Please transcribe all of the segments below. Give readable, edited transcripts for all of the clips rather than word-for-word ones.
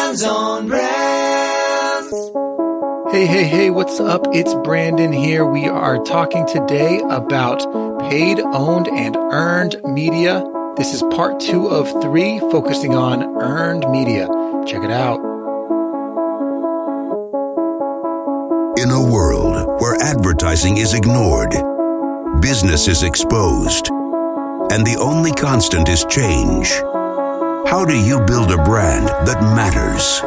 Brands on Brands. Hey, what's up? It's Brandon here. We are talking today about paid, owned, and earned media. This is part 2 of 3, focusing on earned media. Check it out. In a world where advertising is ignored, business is exposed, and the only constant is change, how do you build a brand that matters?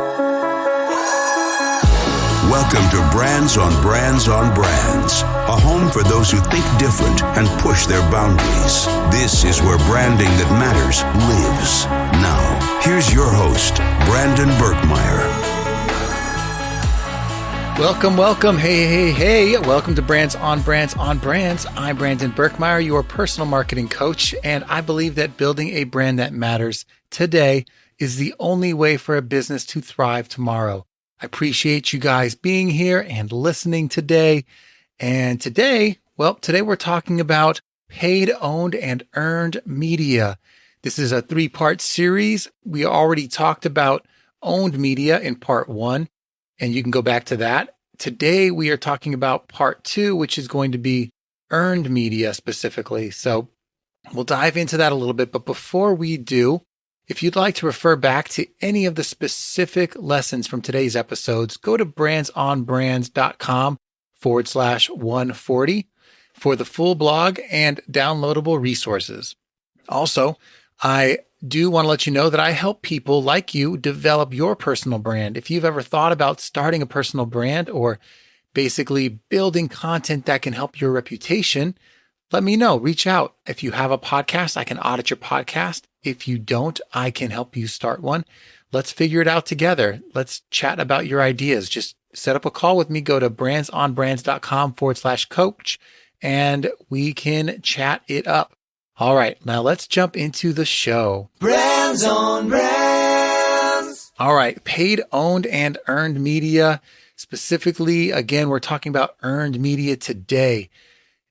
Welcome to Brands on Brands on Brands, a home for those who think different and push their boundaries. This is where branding that matters lives. Now, here's your host, Brandon Birkmeyer. Welcome. Hey. Welcome to Brands on Brands on Brands. I'm Brandon Birkmeyer, your personal marketing coach, and I believe that building a brand that matters today is the only way for a business to thrive tomorrow. I appreciate you guys being here and listening today. And today we're talking about paid, owned, and earned media. This is a 3-part series. We already talked about owned media in part 1, and you can go back to that. Today, we are talking about part 2, which is going to be earned media specifically. So we'll dive into that a little bit. But before we do, if you'd like to refer back to any of the specific lessons from today's episodes, go to brandsonbrands.com/140 for the full blog and downloadable resources. Also, I do want to let you know that I help people like you develop your personal brand. If you've ever thought about starting a personal brand or basically building content that can help your reputation, let me know. Reach out. If you have a podcast, I can audit your podcast. If you don't, I can help you start one. Let's figure it out together. Let's chat about your ideas. Just set up a call with me. Go to brandsonbrands.com/coach and we can chat it up. All right, now let's jump into the show. Brands on Brands. All right, paid, owned, and earned media. Specifically, again, we're talking about earned media today.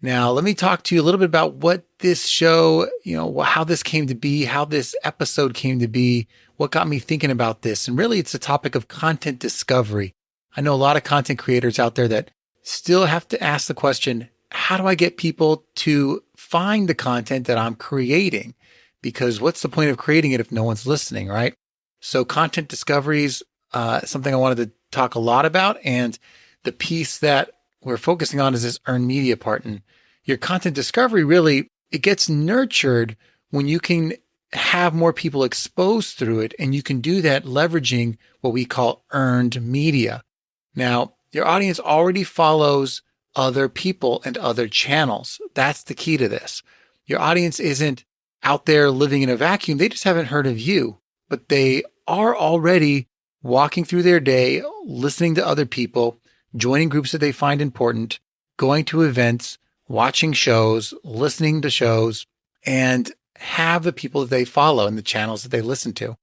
Now, let me talk to you a little bit about what this show, how this came to be, how this episode came to be, what got me thinking about this. And really, it's a topic of content discovery. I know a lot of content creators out there that still have to ask the question, how do I get people to find the content that I'm creating? Because what's the point of creating it if no one's listening, right? So content discovery is something I wanted to talk a lot about. And the piece that we're focusing on is this earned media part. And your content discovery really, it gets nurtured when you can have more people exposed through it. And you can do that leveraging what we call earned media. Now, your audience already follows other people and other channels. That's the key to this. Your audience isn't out there living in a vacuum. They just haven't heard of you, but they are already walking through their day, listening to other people, joining groups that they find important, going to events, watching shows, listening to shows, and have the people that they follow and the channels that they listen to.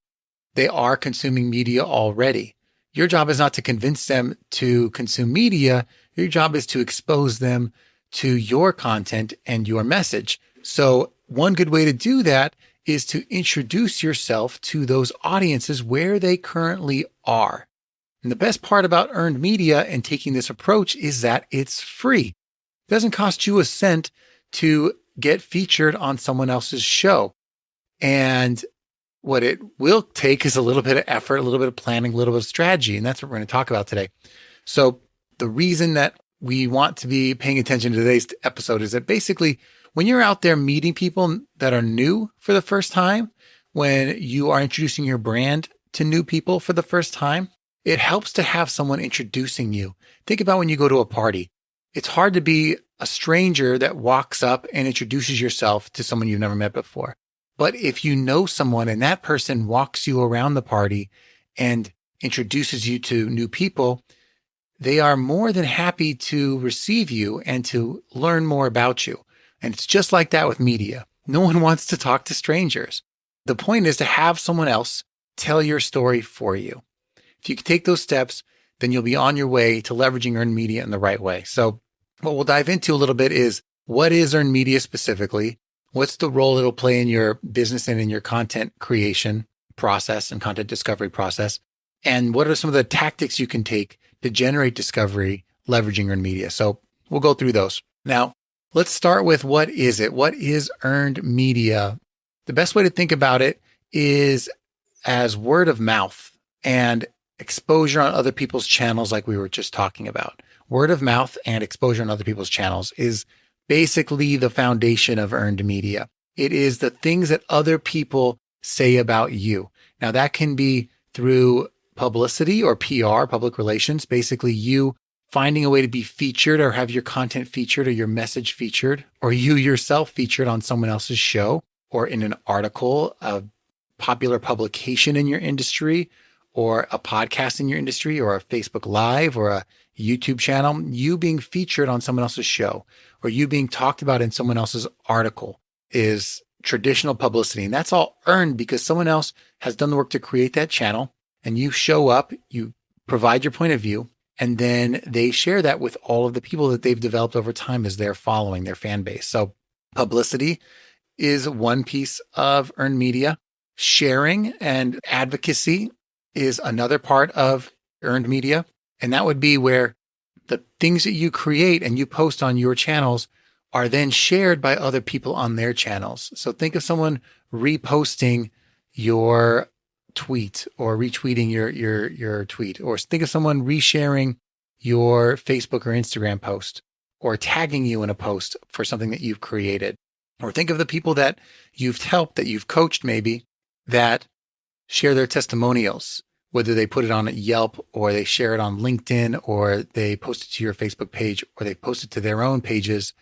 They are consuming media already. Your job is not to convince them to consume media. Your job is to expose them to your content and your message. So one good way to do that is to introduce yourself to those audiences where they currently are. And the best part about earned media and taking this approach is that it's free. It doesn't cost you a cent to get featured on someone else's show. And what it will take is a little bit of effort, a little bit of planning, a little bit of strategy. And that's what we're going to talk about today. So the reason that we want to be paying attention to today's episode is that basically when you're out there meeting people that are new for the first time, when you are introducing your brand to new people for the first time, it helps to have someone introducing you. Think about when you go to a party. It's hard to be a stranger that walks up and introduces yourself to someone you've never met before. But if you know someone and that person walks you around the party and introduces you to new people, they are more than happy to receive you and to learn more about you. And it's just like that with media. No one wants to talk to strangers. The point is to have someone else tell your story for you. If you can take those steps, then you'll be on your way to leveraging earned media in the right way. So what we'll dive into a little bit is what is earned media specifically? What's the role it'll play in your business and in your content creation process and content discovery process? and what are some of the tactics you can take to generate discovery leveraging earned media. So we'll go through those. Now, let's start with what is it? What is earned media? The best way to think about it is as word of mouth and exposure on other people's channels, like we were just talking about. Word of mouth and exposure on other people's channels is basically the foundation of earned media. It is the things that other people say about you. Now, that can be through publicity or PR, public relations, basically you finding a way to be featured or have your content featured or your message featured, or you yourself featured on someone else's show or in an article, a popular publication in your industry, or a podcast in your industry, or a Facebook Live or a YouTube channel, you being featured on someone else's show or you being talked about in someone else's article is traditional publicity. And that's all earned because someone else has done the work to create that channel, and you show up, you provide your point of view, and then they share that with all of the people that they've developed over time as their following, their fan base. So publicity is one piece of earned media. Sharing and advocacy is another part of earned media. And that would be where the things that you create and you post on your channels are then shared by other people on their channels. So think of someone reposting your tweet or retweeting your tweet, or think of someone resharing your Facebook or Instagram post, or tagging you in a post for something that you've created. Or think of the people that you've helped, that you've coached maybe, that share their testimonials, whether they put it on Yelp or they share it on LinkedIn or they post it to your Facebook page or they post it to their own pages.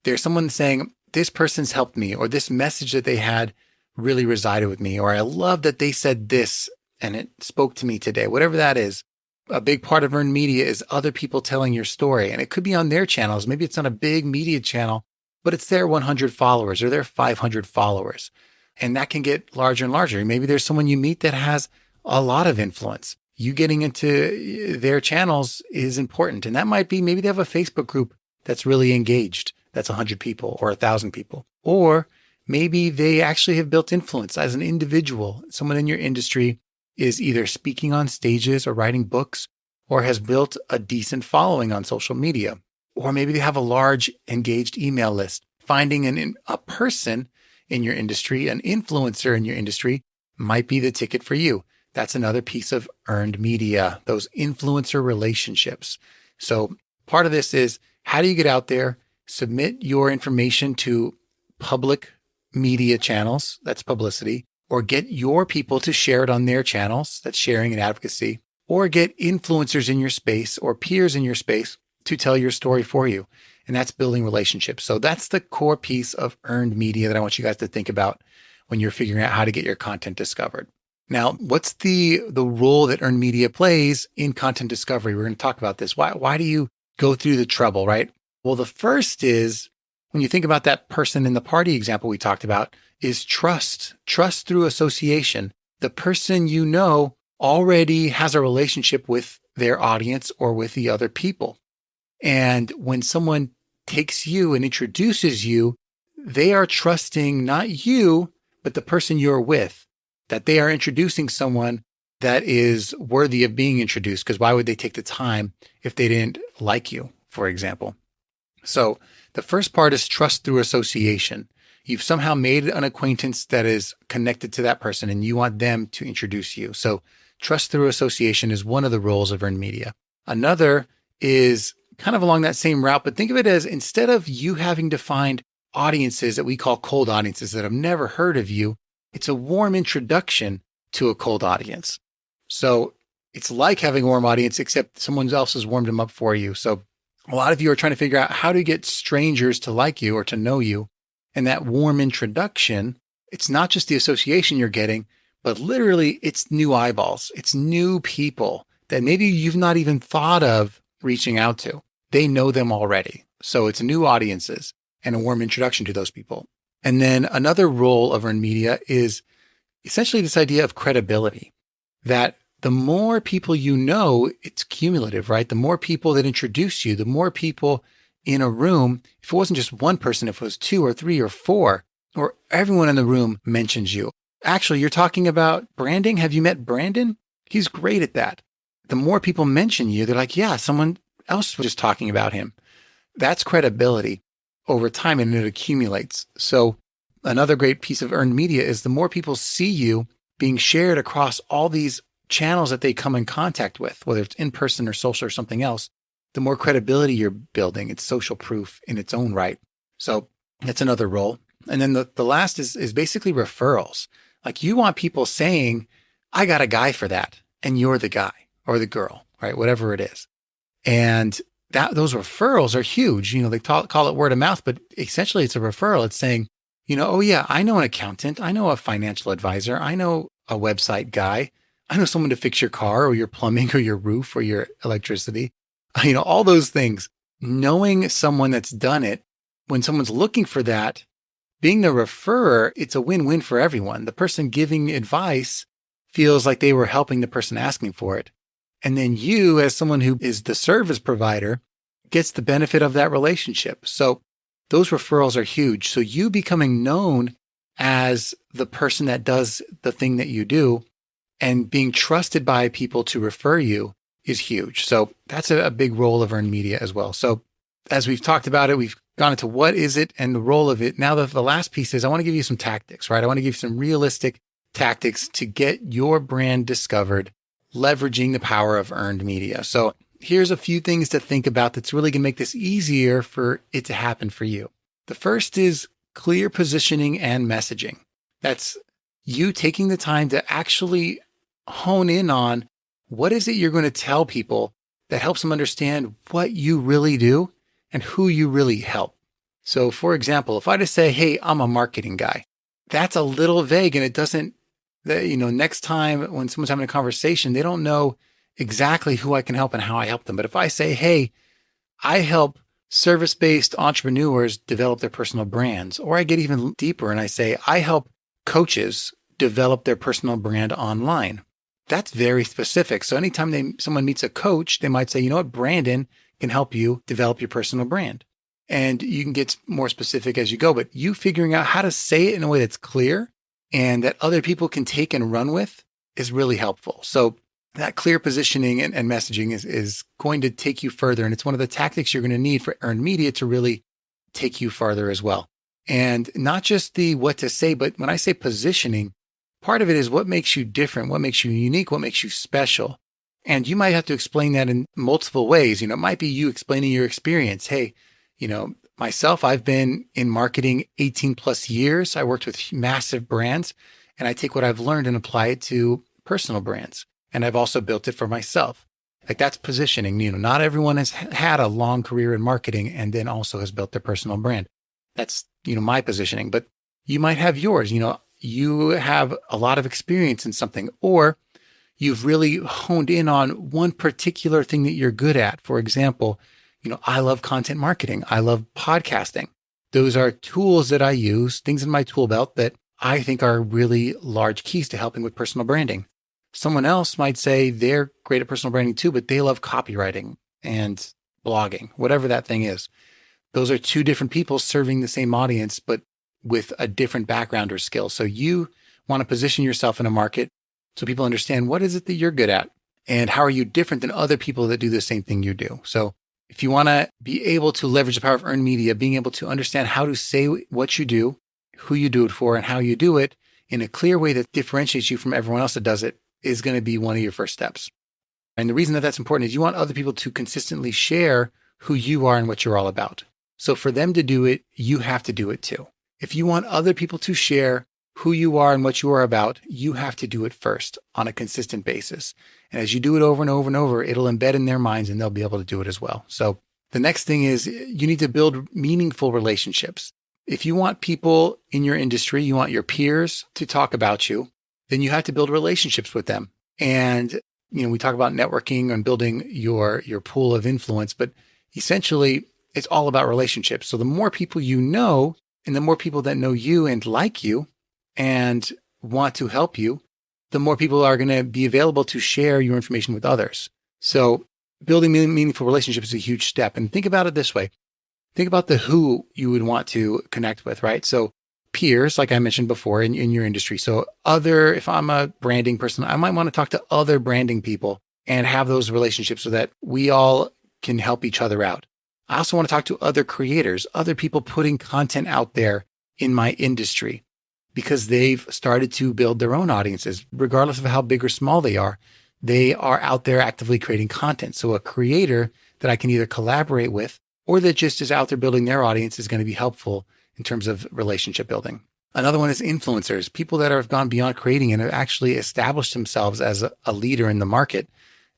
There's someone saying, this person's helped me, or this message that they had really resided with me, or I love that they said this and it spoke to me today, whatever that is. A big part of earned media is other people telling your story, and it could be on their channels. Maybe it's on a big media channel, but it's their 100 followers or their 500 followers. And that can get larger and larger. Maybe there's someone you meet that has a lot of influence. You getting into their channels is important. And that might be, maybe they have a Facebook group that's really engaged. That's 100 people or 1,000 people. Or maybe they actually have built influence as an individual. Someone in your industry is either speaking on stages or writing books, or has built a decent following on social media. Or maybe they have a large engaged email list. Finding a person in your industry, an influencer in your industry, might be the ticket for you. That's another piece of earned media, those influencer relationships. So part of this is, how do you get out there, submit your information to public media channels, that's publicity, or get your people to share it on their channels, that's sharing and advocacy, or get influencers in your space or peers in your space to tell your story for you. And that's building relationships. So that's the core piece of earned media that I want you guys to think about when you're figuring out how to get your content discovered. Now, what's the role that earned media plays in content discovery? We're going to talk about this. Why do you go through the trouble, right? Well, the first is, when you think about that person in the party example we talked about, is trust. Trust through association. The person you know already has a relationship with their audience or with the other people. And when someone takes you and introduces you, they are trusting not you, but the person you're with, that they are introducing someone that is worthy of being introduced. Because why would they take the time if they didn't like you, for example? So the first part is trust through association. You've somehow made an acquaintance that is connected to that person and you want them to introduce you. So trust through association is one of the roles of earned media. Another is kind of along that same route, but think of it as, instead of you having to find audiences that we call cold audiences that have never heard of you, it's a warm introduction to a cold audience. So it's like having a warm audience, except someone else has warmed them up for you. So a lot of you are trying to figure out how to get strangers to like you or to know you. And that warm introduction, it's not just the association you're getting, but literally it's new eyeballs. It's new people that maybe you've not even thought of reaching out to. They know them already. So it's new audiences and a warm introduction to those people. And then another role of earned media is essentially this idea of credibility, that the more people you know, it's cumulative, right? The more people that introduce you, the more people in a room, if it wasn't just one person, if it was 2 or 3 or 4, or everyone in the room mentions you. Actually, you're talking about Brandon. Have you met Brandon? He's great at that. The more people mention you, they're like, yeah, someone else was just talking about him. That's credibility over time, and it accumulates. So another great piece of earned media is the more people see you being shared across all these channels that they come in contact with, whether it's in person or social or something else, the more credibility you're building. It's social proof in its own right. So that's another role. And then the last is basically referrals. Like you want people saying, I got a guy for that, and you're the guy or the girl, right? Whatever it is. And those referrals are huge. They call it word of mouth, but essentially it's a referral. It's saying, oh yeah, I know an accountant. I know a financial advisor. I know a website guy. I know someone to fix your car or your plumbing or your roof or your electricity. All those things. Knowing someone that's done it, when someone's looking for that, being the referrer, it's a win-win for everyone. The person giving advice feels like they were helping the person asking for it. And then you, as someone who is the service provider, gets the benefit of that relationship. So those referrals are huge. So you becoming known as the person that does the thing that you do and being trusted by people to refer you is huge. So that's a big role of earned media as well. So as we've talked about it, we've gone into what is it and the role of it. Now the last piece is I want to give you some tactics, right? I want to give you some realistic tactics to get your brand discovered, leveraging the power of earned media. So here's a few things to think about that's really going to make this easier for it to happen for you. The first is clear positioning and messaging. That's you taking the time to actually hone in on what is it you're going to tell people that helps them understand what you really do and who you really help. So for example, if I just say, hey, I'm a marketing guy, that's a little vague and it doesn't, next time when someone's having a conversation, they don't know exactly who I can help and how I help them. But if I say, hey, I help service-based entrepreneurs develop their personal brands, or I get even deeper and I say, I help coaches develop their personal brand online. That's very specific. So anytime someone meets a coach, they might say, you know what, Brandon can help you develop your personal brand. And you can get more specific as you go, but you figuring out how to say it in a way that's clear and that other people can take and run with is really helpful. So that clear positioning and messaging is going to take you further. And it's one of the tactics you're going to need for earned media to really take you farther as well. And not just the what to say, but when I say positioning, part of it is what makes you different, what makes you unique, what makes you special. And you might have to explain that in multiple ways. It might be you explaining your experience. Hey, myself, I've been in marketing 18 plus years. I worked with massive brands and I take what I've learned and apply it to personal brands. And I've also built it for myself. Like that's positioning. Not everyone has had a long career in marketing and then also has built their personal brand. That's, my positioning, but you might have yours. You have a lot of experience in something, or you've really honed in on one particular thing that you're good at. For example, I love content marketing. I love podcasting. Those are tools that I use, things in my tool belt that I think are really large keys to helping with personal branding. Someone else might say they're great at personal branding too, but they love copywriting and blogging, whatever that thing is. Those are two different people serving the same audience, but with a different background or skill. So you want to position yourself in a market so people understand what is it that you're good at and how are you different than other people that do the same thing you do. So if you want to be able to leverage the power of earned media, being able to understand how to say what you do, who you do it for, and how you do it in a clear way that differentiates you from everyone else that does it is going to be one of your first steps. And the reason that that's important is you want other people to consistently share who you are and what you're all about. So for them to do it, you have to do it too. If you want other people to share who you are and what you are about, you have to do it first on a consistent basis. And as you do it over and over and over, it'll embed in their minds and they'll be able to do it as well. So the next thing is you need to build meaningful relationships. If you want people in your industry, you want your peers to talk about you, then you have to build relationships with them. And, we talk about networking and building your pool of influence, but essentially it's all about relationships. So the more people you know, and the more people that know you and like you and want to help you, the more people are going to be available to share your information with others. So building meaningful relationships is a huge step. And think about it this way. Think about the who you would want to connect with, right? So peers, like I mentioned before, in your industry. So if I'm a branding person, I might want to talk to other branding people and have those relationships so that we all can help each other out. I also want to talk to other creators, other people putting content out there in my industry because they've started to build their own audiences, regardless of how big or small they are. They are out there actively creating content. So a creator that I can either collaborate with or that just is out there building their audience is going to be helpful in terms of relationship building. Another one is influencers, people that have gone beyond creating and have actually established themselves as a leader in the market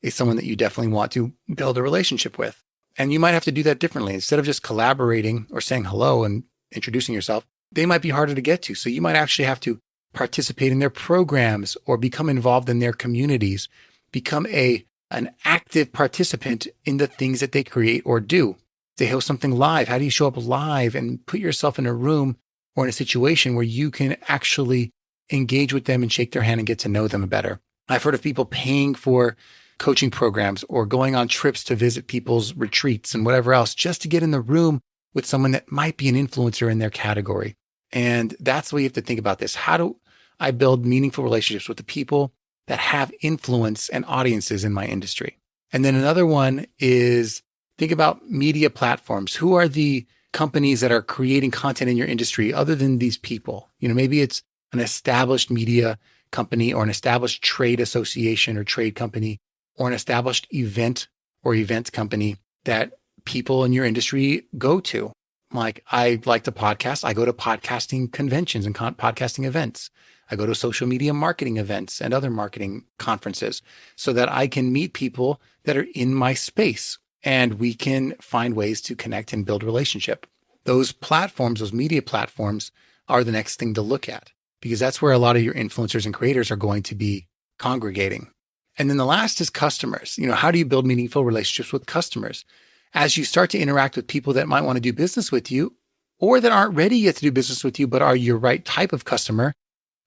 is someone that you definitely want to build a relationship with. And you might have to do that differently. Instead of just collaborating or saying hello and introducing yourself, they might be harder to get to. So you might actually have to participate in their programs or become involved in their communities, become an active participant in the things that they create or do. They host something live. How do you show up live and put yourself in a room or in a situation where you can actually engage with them and shake their hand and get to know them better? I've heard of people paying for coaching programs or going on trips to visit people's retreats and whatever else just to get in the room with someone that might be an influencer in their category. And that's the way you have to think about this. How do I build meaningful relationships with the people that have influence and audiences in my industry? And then another one is think about media platforms. Who are the companies that are creating content in your industry other than these people? Maybe it's an established media company or an established trade association or trade company or an established event or event company that people in your industry go to. Like I like to podcast. I go to podcasting conventions and podcasting events. I go to social media marketing events and other marketing conferences so that I can meet people that are in my space and we can find ways to connect and build relationship. Those platforms, those media platforms are the next thing to look at because that's where a lot of your influencers and creators are going to be congregating. And then the last is customers. How do you build meaningful relationships with customers? As you start to interact with people that might want to do business with you or that aren't ready yet to do business with you, but are your right type of customer,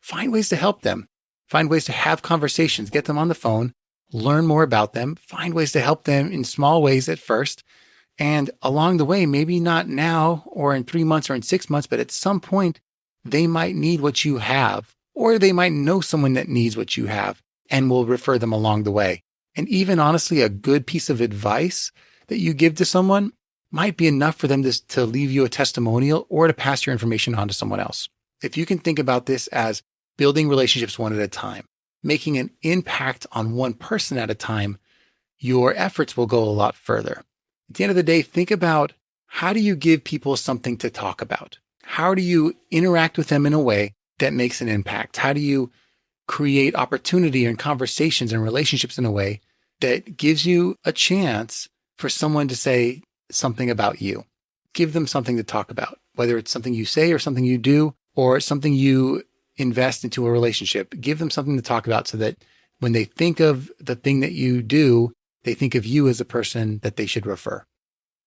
find ways to help them. Find ways to have conversations, get them on the phone, learn more about them, find ways to help them in small ways at first. And along the way, maybe not now or in 3 months or in 6 months, but at some point, they might need what you have, or they might know someone that needs what you have and will refer them along the way. And even honestly, a good piece of advice that you give to someone might be enough for them to leave you a testimonial or to pass your information on to someone else. If you can think about this as building relationships one at a time, making an impact on one person at a time, your efforts will go a lot further. At the end of the day, think about how do you give people something to talk about? How do you interact with them in a way that makes an impact? How do you create opportunity and conversations and relationships in a way that gives you a chance for someone to say something about you? Give them something to talk about, whether it's something you say or something you do or something you invest into a relationship. Give them something to talk about so that when they think of the thing that you do, they think of you as a person that they should refer.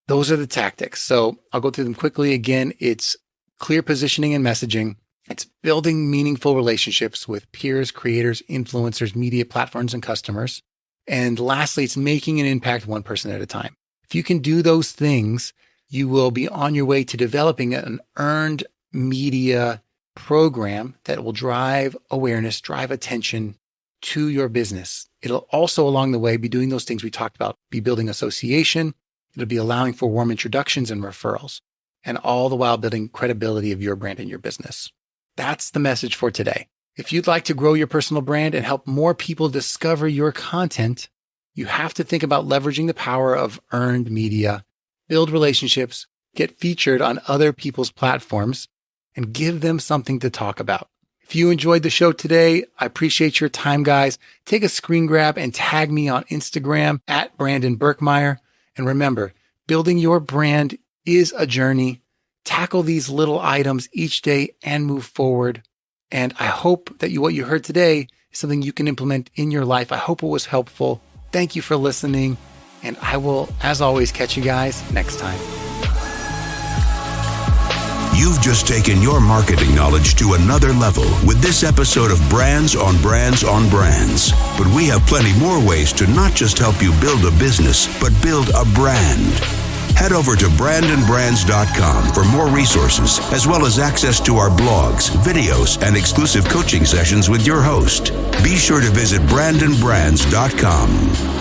Those are the tactics. So I'll go through them quickly. Again, it's clear positioning and messaging. It's building meaningful relationships with peers, creators, influencers, media platforms, and customers. And lastly, it's making an impact one person at a time. If you can do those things, you will be on your way to developing an earned media program that will drive awareness, drive attention to your business. It'll also along the way be doing those things we talked about, be building association. It'll be allowing for warm introductions and referrals, and all the while building credibility of your brand and your business. That's the message for today. If you'd like to grow your personal brand and help more people discover your content, you have to think about leveraging the power of earned media, build relationships, get featured on other people's platforms, and give them something to talk about. If you enjoyed the show today, I appreciate your time, guys. Take a screen grab and tag me on Instagram at Brandon Birkmeyer. And remember, building your brand is a journey. Tackle these little items each day and move forward. And I hope that what you heard today is something you can implement in your life. I hope it was helpful. Thank you for listening. And I will, as always, catch you guys next time. You've just taken your marketing knowledge to another level with this episode of Brands on Brands on Brands. But we have plenty more ways to not just help you build a business, but build a brand. Head over to brandonbrands.com for more resources, as well as access to our blogs, videos, and exclusive coaching sessions with your host. Be sure to visit brandonbrands.com.